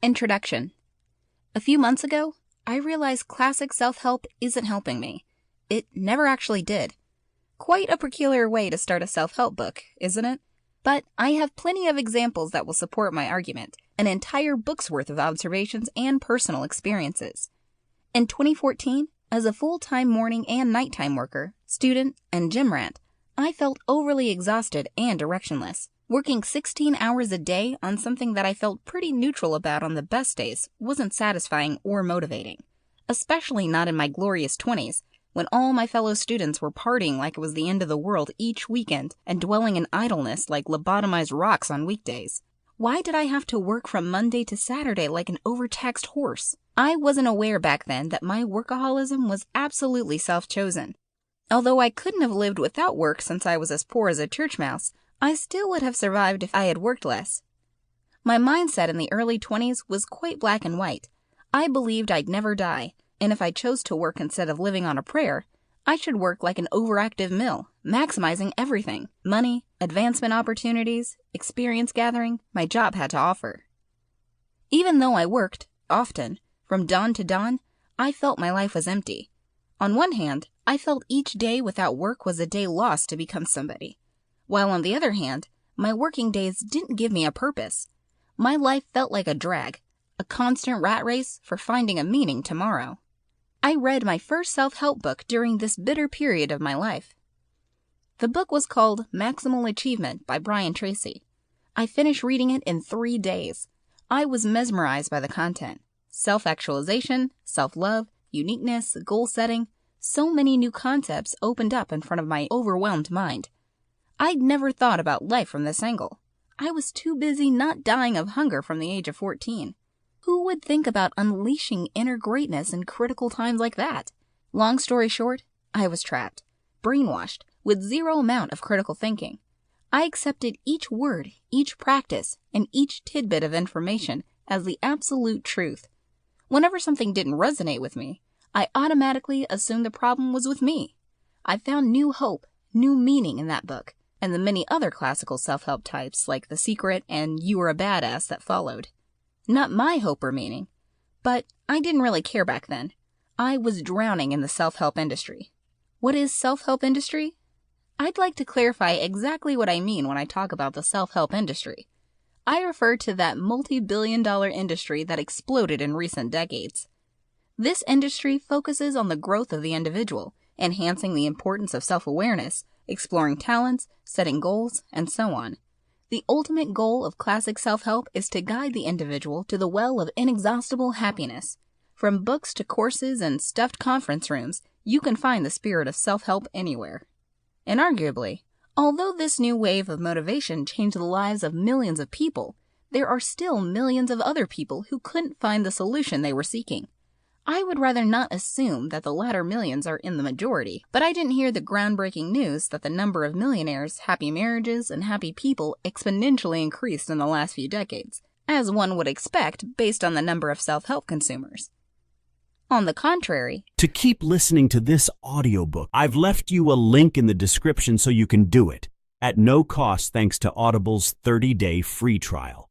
Introduction. A few months ago, I realized classic self-help isn't helping me. It never actually did. Quite a peculiar way to start a self-help book, isn't it? But I have plenty of examples that will support my argument, an entire book's worth of observations and personal experiences. In 2014, as a full-time morning and nighttime worker, student, and gym rat, I felt overly exhausted and directionless. Working 16 hours a day on something that I felt pretty neutral about on the best days wasn't satisfying or motivating, especially not in my glorious 20s, when all my fellow students were partying like it was the end of the world each weekend and dwelling in idleness like lobotomized rocks on weekdays. Why did I have to work from Monday to Saturday like an overtaxed horse? I wasn't aware back then that my workaholism was absolutely self-chosen. Although I couldn't have lived without work since I was as poor as a church mouse, I still would have survived if I had worked less. My mindset in the early 20s was quite black and white. I believed I'd never die, and if I chose to work instead of living on a prayer, I should work like an overactive mill, maximizing everything: money, advancement opportunities, experience gathering my job had to offer. Even though I worked, often, from dawn to dawn, I felt my life was empty. On one hand, I felt each day without work was a day lost to become somebody, while on the other hand, my working days didn't give me a purpose. My life felt like a drag, a constant rat race for finding a meaning tomorrow. I read my first self-help book during this bitter period of my life. The book was called Maximal Achievement by Brian Tracy. I finished reading it in 3 days. I was mesmerized by the content. Self-actualization, self-love, uniqueness, goal setting, so many new concepts opened up in front of my overwhelmed mind. I'd never thought about life from this angle. I was too busy not dying of hunger from the age of 14. Who would think about unleashing inner greatness in critical times like that? Long story short, I was trapped, brainwashed, with zero amount of critical thinking. I accepted each word, each practice, and each tidbit of information as the absolute truth. Whenever something didn't resonate with me, I automatically assumed the problem was with me. I found new hope, new meaning in that book, and the many other classical self-help types like The Secret and You Were a Badass that followed. Not my hope or meaning, but I didn't really care back then. I was drowning in the self-help industry. What is self-help industry? I'd like to clarify exactly what I mean when I talk about the self-help industry. I refer to that multi-billion-dollar industry that exploded in recent decades. This industry focuses on the growth of the individual, enhancing the importance of self-awareness, exploring talents, setting goals, and so on. The ultimate goal of classic self-help is to guide the individual to the well of inexhaustible happiness. From books to courses and stuffed conference rooms, you can find the spirit of self-help anywhere. And arguably, although this new wave of motivation changed the lives of millions of people, there are still millions of other people who couldn't find the solution they were seeking. I would rather not assume that the latter millions are in the majority, but I didn't hear the groundbreaking news that the number of millionaires, happy marriages, and happy people exponentially increased in the last few decades, as one would expect based on the number of self-help consumers. On the contrary, to keep listening to this audiobook, I've left you a link in the description so you can do it, at no cost thanks to Audible's 30-day free trial.